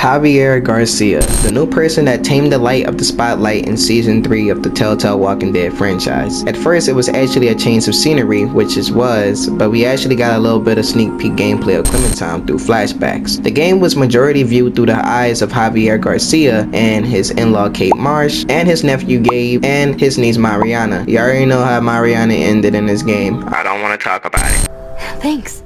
Javier Garcia, the new person that tamed the light of the spotlight in season 3 of the Telltale Walking Dead franchise. At first it was actually a change of scenery, which it was, but we actually got a little bit of sneak peek gameplay of Clementine through flashbacks. The game was majority viewed through the eyes of Javier Garcia and his in-law Kate Marsh, and his nephew Gabe, and his niece Mariana. You already know how Mariana ended in this game. I don't want to talk about it. Thanks.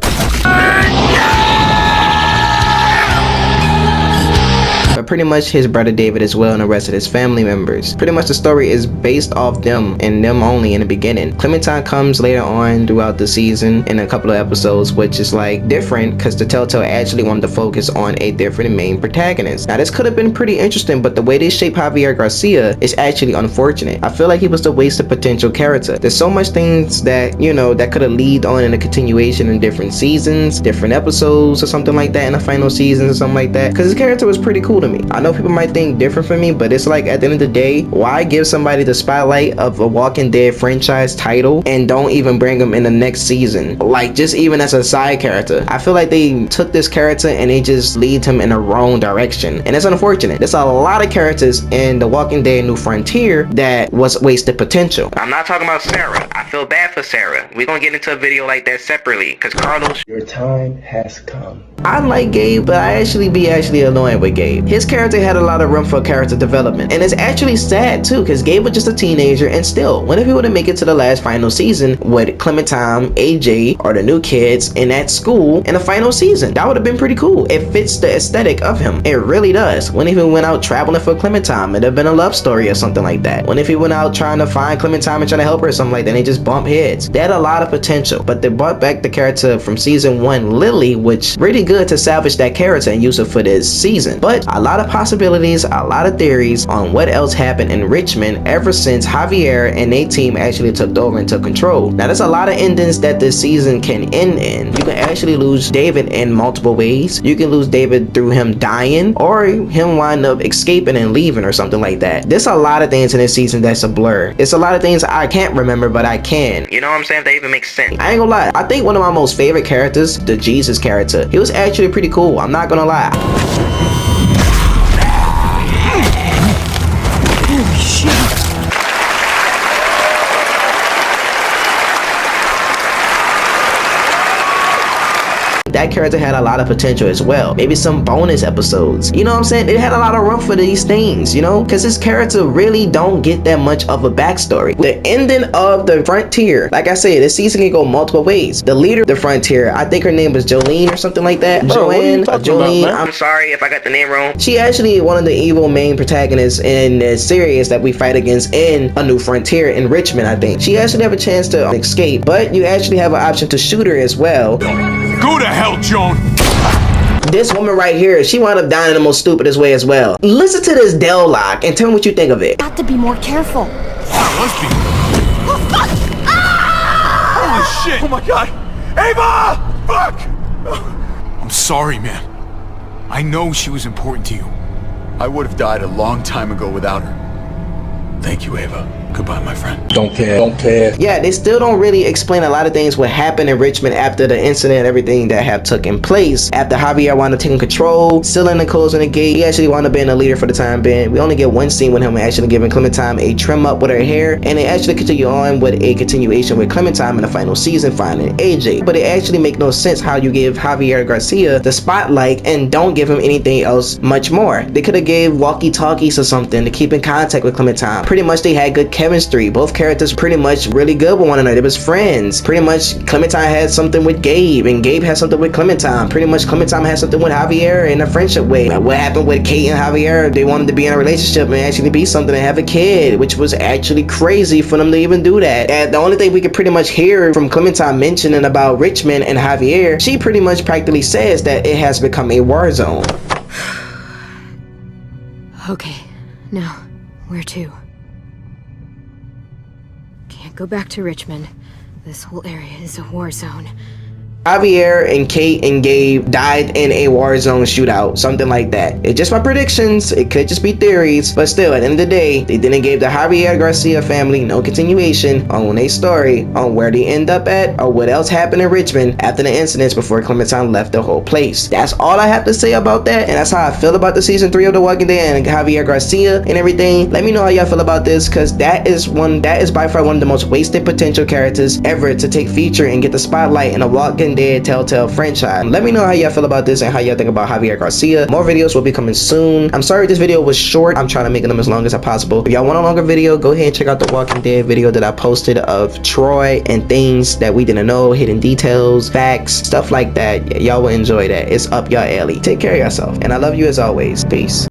But pretty much his brother David as well and the rest of his family members. Pretty much the story is based off them and them only in the beginning. Clementine comes later on throughout the season in a couple of episodes, which is like different because the Telltale actually wanted to focus on a different main protagonist. Now this could have been pretty interesting, but the way they shape Javier Garcia is actually unfortunate. I feel like he was the wasted potential character. There's so much things that, you know, that could have lead on in a continuation in different seasons, different episodes or something like that in the final seasons or something like that, because his character was pretty cool to me. I know people might think different from me, but it's like at the end of the day, why give somebody the spotlight of a Walking Dead franchise title and don't even bring them in the next season? Like just even as a side character. I feel like they took this character and they just lead him in the wrong direction, and it's unfortunate. There's a lot of characters in the Walking Dead New Frontier that was wasted potential. I'm not talking about Sarah. I feel bad for Sarah. We're gonna get into a video like that separately because Carlos, your time has come. I like Gabe, but I actually be annoyed with Gabe. His character had a lot of room for character development, and it's actually sad too because Gabe was just a teenager, and still, what if he would have make it to the last final season with Clementine, AJ, or the new kids in that school in the final season? That would have been pretty cool. It fits the aesthetic of him. It really does. When if he went out traveling for Clementine, it'd have been a love story or something like that. When if he went out trying to find Clementine and trying to help her or something like that, and they just bump heads. They had a lot of potential, but they brought back the character from season 1, Lily, which really good to salvage that character and use it for this season. But a lot of possibilities, a lot of theories on what else happened in Richmond ever since Javier and their team actually took over and took control. Now there's a lot of endings that this season can end in. You can actually lose David in multiple ways. You can lose David through him dying, or him wind up escaping and leaving or something like that. There's a lot of things in this season that's a blur. It's a lot of things I can't remember, but I can. You know what I'm saying? If that even makes sense. I ain't gonna lie. I think one of my most favorite characters, the Jesus character, he was actually pretty cool. I'm not gonna lie. Holy shit. That character had a lot of potential as well. Maybe some bonus episodes. You know what I'm saying? It had a lot of room for these things, you know? Because this character really don't get that much of a backstory. The ending of the Frontier, like I said, this season can go multiple ways. The leader of the Frontier, I think her name was Jolene or something like that. Bro, Joanne, Jolene. About, I'm sorry if I got the name wrong. She actually one of the evil main protagonists in the series that we fight against in A New Frontier in Richmond, I think. She actually have a chance to escape, but you actually have an option to shoot her as well. Go to hell, Joan! This woman right here, she wound up dying in the most stupidest way as well. Listen to this Dell lock and tell me what you think of it. Got to be more careful. Let's be. Oh, fuck! Ah! Holy shit! Oh my god! Ava! Fuck! I'm sorry, man. I know she was important to you. I would have died a long time ago without her. Thank you, Ava. Goodbye, my friend. Don't care. Yeah, they still don't really explain a lot of things what happened in Richmond after the incident and everything that have taken place. After Javier wound up taking control, sealing and closing the gate, he actually wound up being a leader for the time being. We only get one scene with him actually giving Clementine a trim up with her hair, and they actually continue on with a continuation with Clementine in the final season finding AJ. But it actually make no sense how you give Javier Garcia the spotlight and don't give him anything else much more. They could have gave walkie-talkies or something to keep in contact with Clementine. Pretty much they had good chemistry. Both characters pretty much really good with one another. They was friends. Pretty much Clementine had something with Gabe, and Gabe had something with Clementine. Pretty much Clementine had something with Javier in a friendship way. What happened with Kate and Javier? They wanted to be in a relationship and actually be something and have a kid, which was actually crazy for them to even do that. And the only thing we could pretty much hear from Clementine mentioning about Richmond and Javier, she pretty much practically says that it has become a war zone. Okay, now, where to? Can't go back to Richmond. This whole area is a war zone. Javier and Kate and Gabe died in a war zone shootout, something like that. It's just my predictions, it could just be theories, but still, at the end of the day, they didn't give the Javier Garcia family no continuation on their story on where they end up at or what else happened in Richmond after the incidents before Clementine left the whole place. That's all I have to say about that, and that's how I feel about the season 3 of The Walking Dead and Javier Garcia and everything. Let me know how y'all feel about this, because that is by far one of the most wasted potential characters ever to take feature and get the spotlight in a Walking Dead Telltale franchise. Let me know how y'all feel about this and how y'all think about Javier Garcia. More videos will be coming soon. I'm sorry this video was short. I'm trying to make them as long as possible. If y'all want a longer video, go ahead and check out the Walking Dead video that I posted of Troy and things that we didn't know, hidden details, facts, stuff like that. Y'all will enjoy that. It's up y'all alley. Take care of yourself, and I love you as always. Peace.